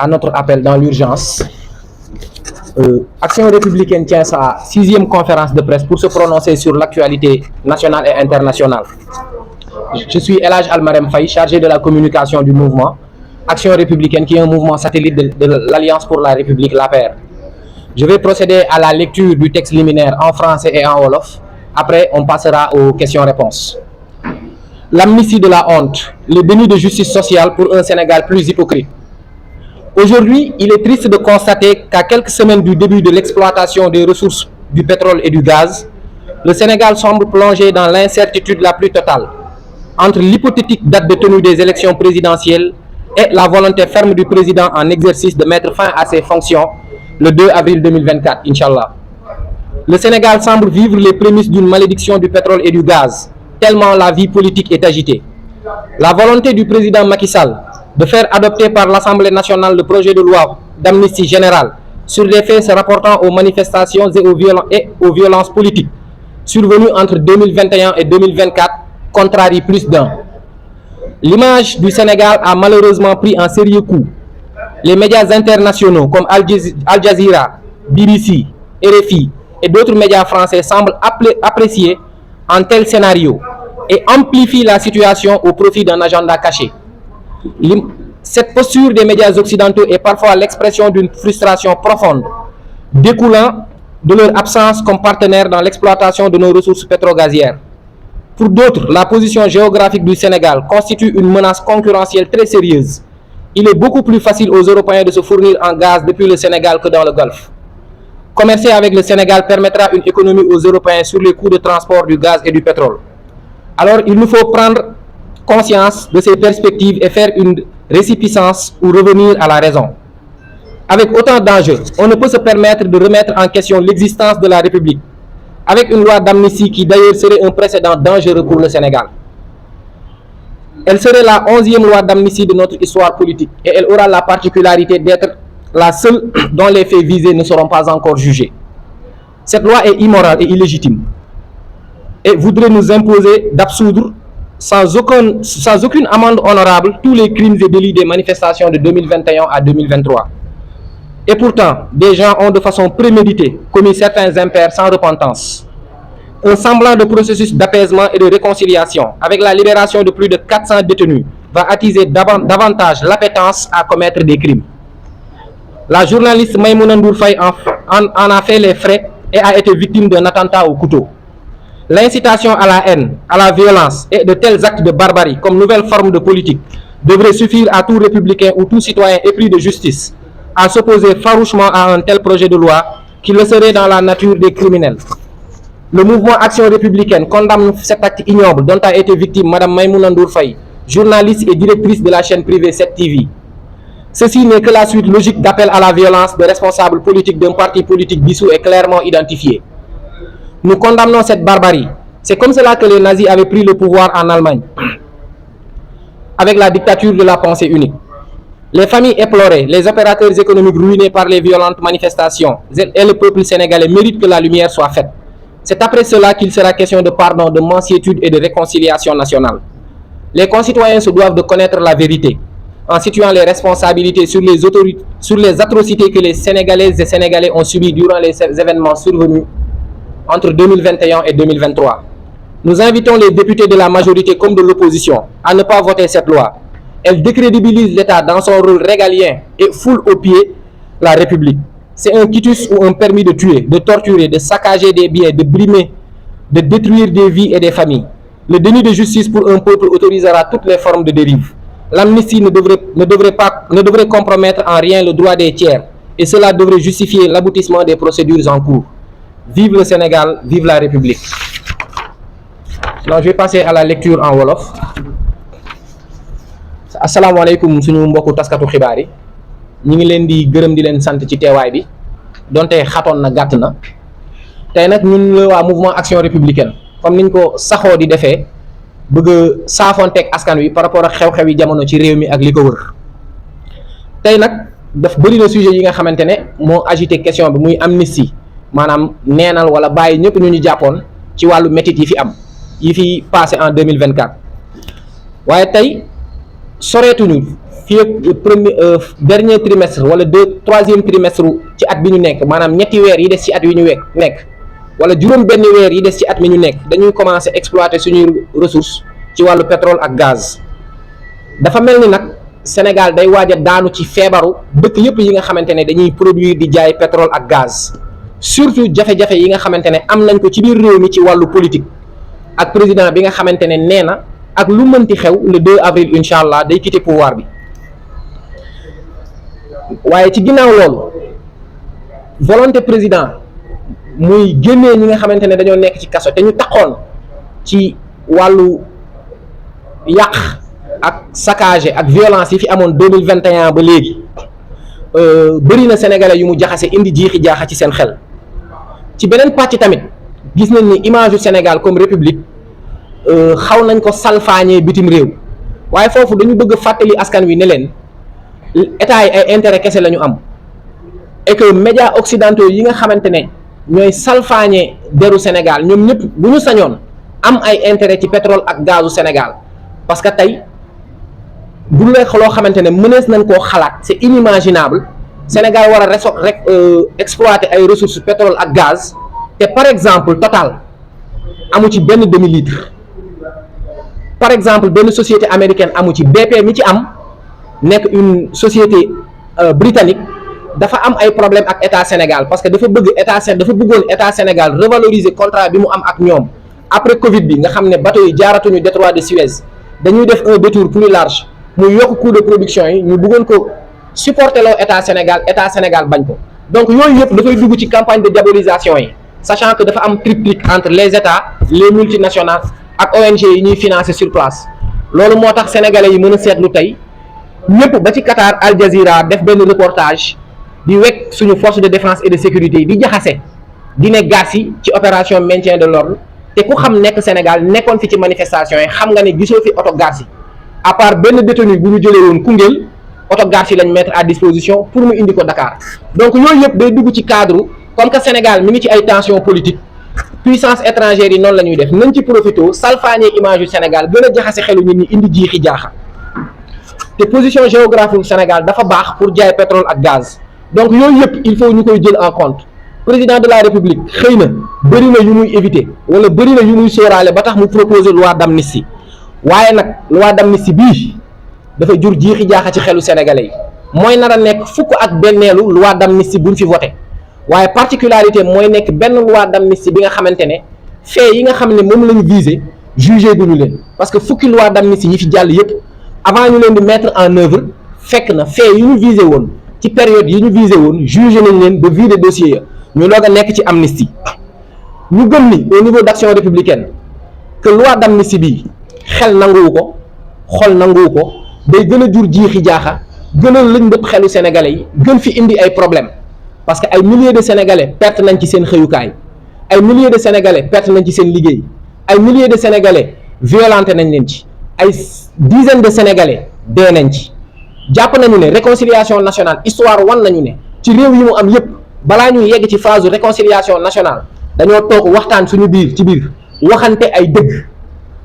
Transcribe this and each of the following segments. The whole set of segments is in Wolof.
à notre appel dans l'urgence. Action républicaine tient sa 6e conférence de presse pour se prononcer sur l'actualité nationale et internationale. Je suis El Hadj Almarem Faye, chargé de la communication du mouvement Action républicaine, qui est un mouvement satellite de l'Alliance pour la République, l'APR. Je vais procéder à la lecture du texte liminaire en français et en wolof. Après, on passera aux questions-réponses. L'amnistie de la honte, le déni de justice sociale pour un Sénégal plus hypocrite. Aujourd'hui, il est triste de constater qu'à quelques semaines du début de l'exploitation des ressources du pétrole et du gaz, le Sénégal semble plongé dans l'incertitude la plus totale entre l'hypothétique date de tenue des élections présidentielles et la volonté ferme du président en exercice de mettre fin à ses fonctions le 2 avril 2024, Inch'Allah. Le Sénégal semble vivre les prémices d'une malédiction du pétrole et du gaz, tellement la vie politique est agitée. La volonté du président Macky Sall de faire adopter par l'Assemblée nationale le projet de loi d'amnistie générale sur des faits se rapportant aux manifestations et aux violences politiques survenues entre 2021 et 2024 contrarie plus d'un. L'image du Sénégal a malheureusement pris un sérieux coup. Les médias internationaux comme Al Jazeera, BBC, RFI et d'autres médias français semblent apprécier un tel scénario et amplifient la situation au profit d'un agenda caché. Cette posture des médias occidentaux est parfois l'expression d'une frustration profonde, découlant de leur absence comme partenaire dans l'exploitation de nos ressources pétrogazières. Pour d'autres, la position géographique du Sénégal constitue une menace concurrentielle très sérieuse. Il est beaucoup plus facile aux Européens de se fournir en gaz depuis le Sénégal que dans le Golfe. Commercer avec le Sénégal permettra une économie aux Européens sur les coûts de transport du gaz et du pétrole. Alors, il nous faut prendre conscience de ces perspectives et faire une résipiscence ou revenir à la raison. Avec autant d'enjeux, on ne peut se permettre de remettre en question l'existence de la République, avec une loi d'amnistie qui d'ailleurs serait un précédent dangereux pour le Sénégal. Elle serait la 11e loi d'amnistie de notre histoire politique et elle aura la particularité d'être la seule dont les faits visés ne seront pas encore jugés. Cette loi est immorale et illégitime et voudrait nous imposer d'absoudre sans aucune amende honorable tous les crimes et délits des manifestations de 2021 à 2023. Et pourtant, des gens ont de façon préméditée commis certains impairs sans repentance. Un semblant de processus d'apaisement et de réconciliation avec la libération de plus de 400 détenus va attiser davantage l'appétence à commettre des crimes. La journaliste Maïmouna Ndour Faye en a fait les frais et a été victime d'un attentat au couteau. L'incitation à la haine, à la violence et de tels actes de barbarie comme nouvelle forme de politique devrait suffire à tout républicain ou tout citoyen épris de justice à s'opposer farouchement à un tel projet de loi qui le serait dans la nature des criminels. Le mouvement Action républicaine condamne cet acte ignoble dont a été victime Mme Maïmouna Ndour Faye, journaliste et directrice de la chaîne privée 7TV. Ceci n'est que la suite logique d'appel à la violence de responsables politiques d'un parti politique dissous et clairement identifié. Nous condamnons cette barbarie. C'est comme cela que les nazis avaient pris le pouvoir en Allemagne, avec la dictature de la pensée unique. Les familles éplorées, les opérateurs économiques ruinés par les violentes manifestations et le peuple sénégalais méritent que la lumière soit faite. C'est après cela qu'il sera question de pardon, de mansuétude et de réconciliation nationale. Les concitoyens se doivent de connaître la vérité, en situant les responsabilités sur les atrocités que les Sénégalaises et Sénégalais ont subies durant les événements survenus entre 2021 et 2023. Nous invitons les députés de la majorité comme de l'opposition à ne pas voter cette loi. Elle décrédibilise l'État dans son rôle régalien et foule aux pieds la République. C'est un quitus ou un permis de tuer, de torturer, de saccager des biens, de brimer, de détruire des vies et des familles. Le déni de justice pour un peuple autorisera toutes les formes de dérive. L'amnistie ne devrait compromettre en rien le droit des tiers et cela devrait justifier l'aboutissement des procédures en cours. Vive le Sénégal, vive la République. Donc je vais passer à la lecture en wolof. Asalaamaaleykum suñu mbokku taskatu xibaar yi ñi ngi leen di gërëm di leen sant ci teewaay bi donte xatoon na gàtt na tey nag ñun la waa mouvement Action républicaine comme niñ ko saxoo di defee bëgg a saafonteeg askan wi par rapport ak xew-xew yi jamono ci réew mi ak li ko wër. Tey nag daf bëri na sujet yi nga xamante ne moo agité question bi muy amnistie maanaam neenal wala bàyyi ñëpp ñu jàppoon ci wàllu métit yi fi am yi fi passé en 2024 waaye tey soreetuñu fii ak dernier trimestre wala troisième trimestre ci at bi ñu nekk maanaam ñetti weer yi des ci at wi ñu nekk wala juróom benn weer yi des ci at mi ñu nekk dañuy commencer exploiter suñuy ressources ci wàllu pétrole ak gaz dafa mel ni nag Sénégal day waaj a daanu ci feebaru dëkk yëpp yi nga xamante ne dañuy produire di jaay pétrole ak gaz surtout jafe-jafe yi nga xamante ne am nañ ko ci biir réew mi ci wàllu politique ak président bi nga xamante ne nee na ak lu mënti xew le 2 avril incha allah day quitter pouvoir bi waaye ci ginnaaw loolu volonté président muy génnee ñi nga xamante ne dañoo nekk ci kaso te ñu taxoon ci wàllu yàq ak saccage ak violence yi fi amoon 2021 ba léegi bëri na sénégalais yu mu jaxase indi jiixi jaaxa ci seen xel ci beneen pàcc tamit gis nañ ni image yu Sénégal comme république xaw nañ ko salfaañee bitim réew waaye foofu dañu bëgg fàttali askan wi ne leen état yi ay intérêt kese la ñu am et que médias occidentaux yi nga xamante ne ñooy salfaañee deru Sénégal ñoom ñëpp bu ñu sañoon am ay intérêt ci pétrole ak gazu Sénégal parce que tey bu nekk loo xamante ne mënees nañ koo xalaat c'est inimaginable Sénégal war a exploiter ay ressources pétrole ak gaz te par exemple Total amu ci benn demi-litre par exemple benn société américaine amu ci BP mi ci am nekk une société britannique dafa am ay problème ak état Sénégal parce que dafa bëggoon état Sénégal revaloriser contrat bi mu am ak ñoom après Covid bi nga xam ne bateau yi jaaratuñu détroit de Suez dañuy def un détour plus large mu yokk coût de production yi ñu bëggoon ko supporter loo état Sénégal bañ ko donc yooyu yëpp dafay dugg ci campagne de diabolisation yi sachant que dafa am triptyque entre les états les multinationales ak ONG yi ñuy financer sur place loolu moo tax sénégalais yi mën a seetlu tey ñëpp ba ci Qatar Al Jazeera def benn reportage di wekk suñu force de défense et de sécurité yi di jaxase di ne gas yi ci opération maintien de l'ordre te ku xam nekk Sénégal nekkoon fi ci manifestation yi xam nga ne gisoo fi oto gas yi à part benn détenu bu ñu jëlee woon Koungheul oto gas yi lañ mettre à disposition pour mu indi ko Dakar donc yooyu yëpp day dugg ci cadre comme que Sénégal mi ngi ci ay tensions politiques puissance étrangère yi noonu la ñuy def nañ ci profité salfaañee image yu Sénégal gën a jaxase xelu nit ñi indi jiixi jaaxa te position géographique du Sénégal dafa baax pour jaay pétrole ak gaz donc yooyu yëpp il faut ñu koy jël en compte président de la république xëy na bëri na yu muy éviter wala bëri na yu muy sóoraale ba tax mu proposer loi d'amnistie waaye nag loi d'amnistie bii dafa jur jiixi jaaxa ci xelu sénégalais yi mooy nar a nekk fukk ak benneelu loi d'amnistie buñ fi voté waaye particularité mooy nekk benn loi d'amnistie bi nga xamante ne fait yi nga xam ne moom lañu visé jugé guñu leen parce que fukki loi d'amnistie yi fi jàll yëpp avant ñu leen di mettre en œuvre fekk na fait yi ñu visé woon ci période yi ñu visé woon jugé nañ leen ba vider dossier ya ñu doog a nekk ci amnistie ñu gëm ni au niveau d'action républicaine que loi d'amnistie bi xel nanguwu ko xol nanguwu ko day gën a jur jiixi jaaxa gën a lëñ bët xelu sénégalais yi gën fi indi ay problème parce que ay milliers de sénégalais perte nañ ci seen xëyukaay ay milliers de sénégalais perte nañ ci seen liggéey ay milliers de sénégalais violenté nañ leen ci ay dizaines de sénégalais dee nañ ci jàpp nañu ne réconciliation nationale histoire wan nañu ne ci réew yi mu am yépp balaa ñuy yegg ci phase réconciliation nationale dañoo toog waxtaan suñu biir ci biir waxante ay dëgg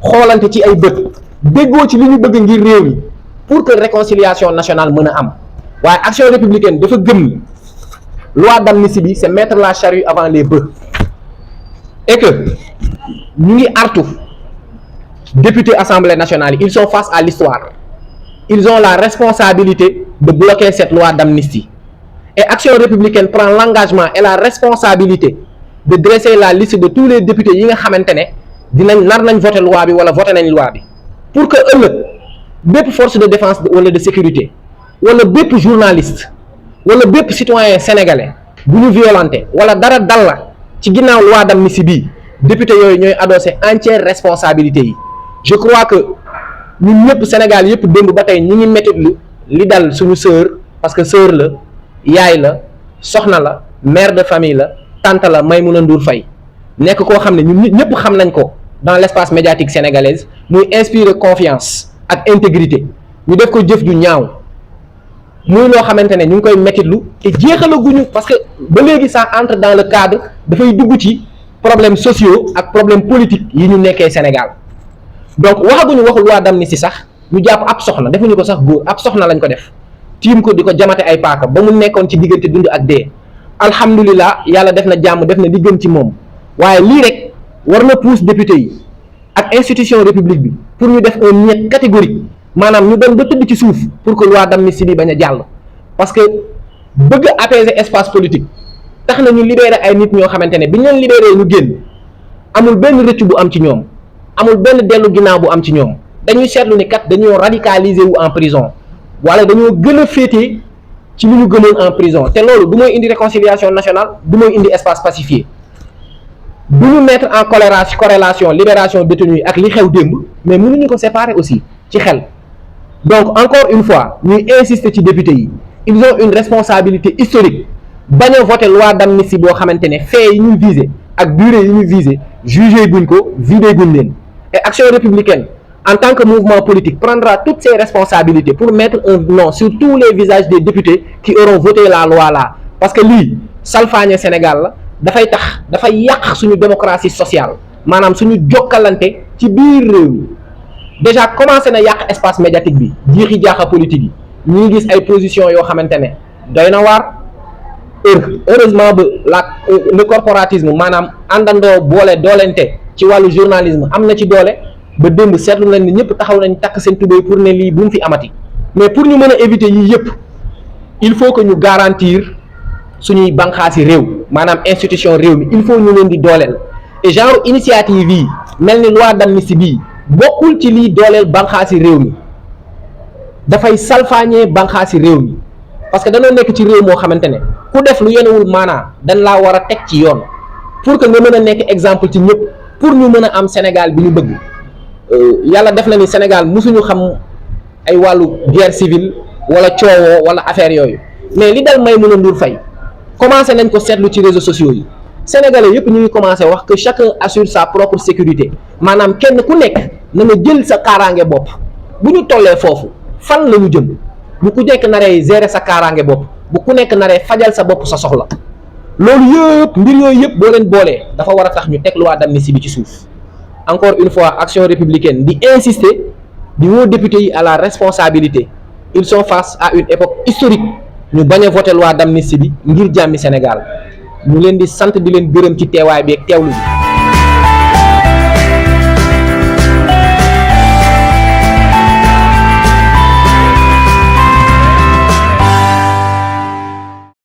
xoolante ci ay bët déggoo ci li ñu bëgg ngir réew mi pour que réconciliation nationale mën a am waaye action républicaine dafa gëm ni loi d'amnistie bi c'est mettre la charrue avant les bœufs et que ñu ngi artu députés assemblée nationale ils sont face à l'histoire ils ont la responsabilité de bloquer cette loi d'amnistie et action républicaine prend l'engagement et la responsabilité de dresser la liste de tous les députés yi nga xamante ne dinañ nar nañ voter loi bi wala voter nañ loi bi pour que ëllëg bépp force de défense wala de sécurité wala bépp journaliste wala bépp citoyen sénégalais bu ñu violenté wala dara dal la ci ginnaaw loi d'amnistie bii député yooyu ñooy adossé entière responsabilité yi je crois que ñun ñëpp Sénégal yëpp démb ba tey ñi ngi mettitlu li dal suñu sœur parce que sœur la yaay la soxna la mère de famille la tante la Maïmouna Ndour Faye nekk koo xam ne ñun ñëpp xam nañ ko dans l'espace médiatique sénégalaise muy inspirer confiance ak intégrité ñu def ko jëf ju ñaaw muy loo xamante ne ñu ngi koy mettitlu te jeexalaguñu parce que ba léegi ça entre dans le cadre dafay dugg ci problèmes sociaux ak problèmes politiques yi ñu nekkee Sénégal donc waxaguñu waxu loi d'amnistie sax ñu jàpp ab soxna defuñu ko sax góor ab soxna lañ ko def tiim ko di ko jamate ay paaka ba mu nekkoon ci diggante dund ak dee alhamdulilah yàlla def na jàmm def na li gën ci moom waaye lii rek war na pousse député yi ak institution république bi pour ñu def un niet catégorique maanaam ñu dem ba tëdd ci suuf pour que loi d'amnistie bi bañ a jàll parce que bëgg apaiser espace politique tax na ñu libérer ay nit ñoo xamante ne bi ñu leen libérer ñu génn amul benn rëcc bu am ci ñoom amul benn dellu ginnaaw bu am ci ñoom dañuy seetlu ni kat dañoo radicaliser wu en prison wala dañoo gën a féete ci li ñu gëmoon en prison te loolu du mooy indi réconciliation nationale du mooy indi espace pacifié du ñu mettre en corrélation libération détenus yi ak li xew démb mais mënuñu ko séparer aussi ci xel donc encore une fois ñuy insister ci député yi ils ont une responsabilité historique bañ a voter loi d'amnistie boo xamante ne faits yi ñuy viser ak durée yi ñuy viser jugé guñ ko vidé guñ leen et Action républicaine en tant que mouvement politique prendra toutes ses responsabilités pour mettre un nom sur tous les visages des députés qui auront voté la loi là parce que lii salfaañe Sénégal la dafay tax dafay yàq suñu démocratie sociale maanaam suñu jokkalante ci biir réew mi déjà commencé na yàq espace médiatique bi jiixi jaaxa politique yi ñu ngi gis ay positions yoo xamante ne doy na waar heureusement ba le corporatisme maanaam àndandoo boole doolente ci wàllu journalisme am na ci doole ba démb seetlu nañ ne ñëpp taxaw nañ takk seen tubéy pour ne lii bu mu fi amati mais pour ñu mën a éviter yii yëpp il faut que ñu garantir suñuy banqaasi réew maanaam institution réew mi il faut ñu leen di dooleel et genre initiative yi mel ni loi d'amnistie bii bokkul ci lii dooleel banqaasi réew mi dafay salfaañee banqaasi réew mi parce que dañoo nekk ci réew moo xamante ne ku def lu yenewul maanaa dañ laa war a teg ci yoon pour que nga mën a nekk exemple ci ñëpp pour ñu mën a am Sénégal bi ñu bëgg yàlla def na ni Sénégal musuñu xam ay wàllu guerre civile wala coowoo wala affaire yooyu mais li dal Maïmouna Ndour Faye commencé nañ ko seetlu ci réseaux sociaux yi sénégalais yëpp ñu ngi commencé wax que chacun assure sa propre sécurité maanaam kenn ku nekk na nga jël sa kaaraange bopp bu ñu tollee foofu fan la ñu jëm bu ku nekk naree gérer sa kaaraange bopp bu ku nekk naree fajal sa bopp sa soxla loolu yëpp mbir yooyu yëpp boo leen boolee dafa war a tax ñu teg loi d'amnistie bi ci suuf encore une fois Action républicaine di insister di woo député yi à la responsabilité ils sont face à une époque historique ñu bañ a voter loi d'amnistie bi ngir jàmmi Sénégal ñu leen di sant di leen gërëm ci teewaay bi ak teewlu bi